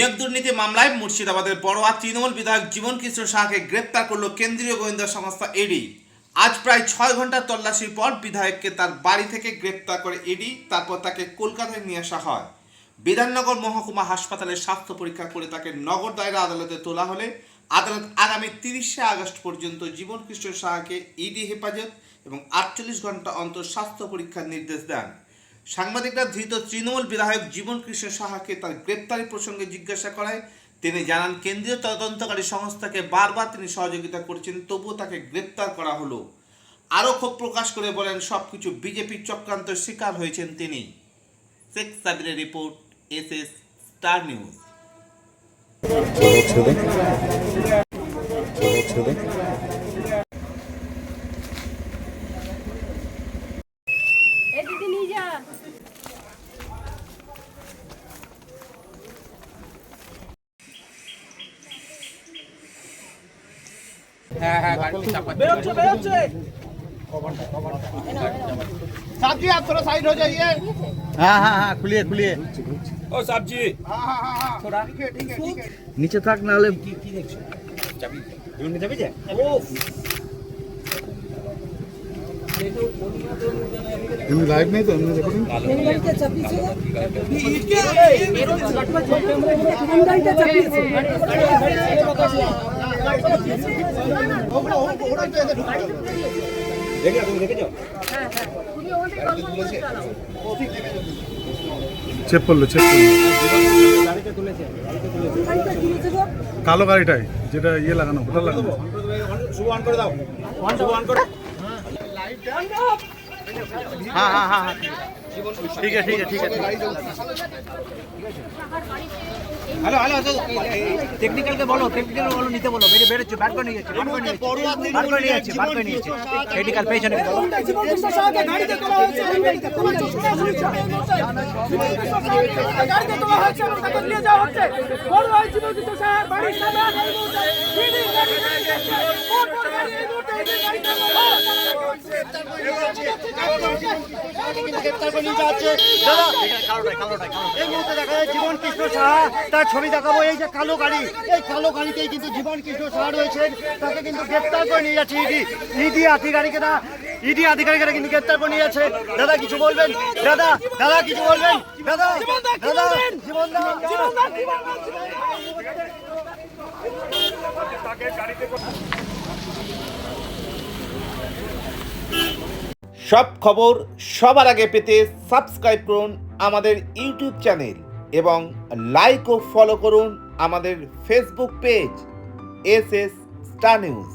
নিয়োগ দুর্নীতি মামলায় মুর্শিদাবাদের বড়োয়া তৃণমূল বিধায়ক জীবন কৃষ্ণ সাহাকে গ্রেপ্তার করল কেন্দ্রীয় গোয়েন্দা সংস্থা ইডি। আজ প্রায় 6 ঘন্টা তল্লাশির পর বিধায়ককে তার বাড়ি থেকে গ্রেপ্তার করে ইডি। তারপর তাকে কলকাতায় নিয়ে আসা হয়। বিধাননগর মহকুমা হাসপাতালে স্বাস্থ্য পরীক্ষা করে তাকে নগর দায়রা আদালতে তোলা হলে আদালত আগামী 30শে আগস্ট পর্যন্ত জীবন কৃষ্ণ সাহাকে ইডি হেফাজত এবং 48 ঘন্টা অন্তর স্বাস্থ্য পরীক্ষার নির্দেশ দেন। সাংবাদিকরা ধৃত তৃণমূল বিধায়ক জীবন কৃষ্ণ সাহাকে তার গ্রেপ্তারি প্রসঙ্গে জিজ্ঞাসা করায় তিনি জানান, কেন্দ্রীয় তদন্তকারী সংস্থাকে বারবার তিনি সহযোগিতা করেছেন, তবুও তাকে গ্রেপ্তার করা হলো। আরও ক্ষোভ প্রকাশ করে বলেন, সবকিছু বিজেপির চক্রান্তের শিকার হয়েছেন তিনি। শেখ সাবিরের রিপোর্ট, এসএস স্টার নিউজ। सब्जी आप थोड़ा साइड हो जाइए। हाँ खुलिए खुलिए ओ सब्जी थोड़ा ठीक है नीचे থাক না হলে लाइव नहीं तो हमने देखो চেক করলো কালো গাড়িটাই যেটা ইয়ে লাগানো ওটা লাগানো हाँ ठीक है हेलो टेक्निकल के बोलो नीचे बोलो मेरे बेड़े बैठ कर नहीं है टेक्निकल पेशेंट के बोलो জীবন কৃষ্ণ সাহা তার ছবি দেখাবো। এই যে কালো গাড়ি, এই কালো গাড়িতেই কিন্তু জীবন কৃষ্ণ সাহা রয়েছেন। তাকে কিন্তু গ্রেপ্তার করে নিয়ে যাচ্ছে ইডি আধিকারিকেরা। ইডি আধিকারিকেরা কিন্তু গ্রেপ্তার করে নিয়ে যাচ্ছে। দাদা কিছু বলবেন? দাদা কিছু বলবেন? দাদা জীবন সব খবর সবার আগে পেতে সাবস্ক্রাইব করুন আমাদের ইউটিউব চ্যানেল এবং লাইক ও ফলো করুন আমাদের Facebook page SS star news.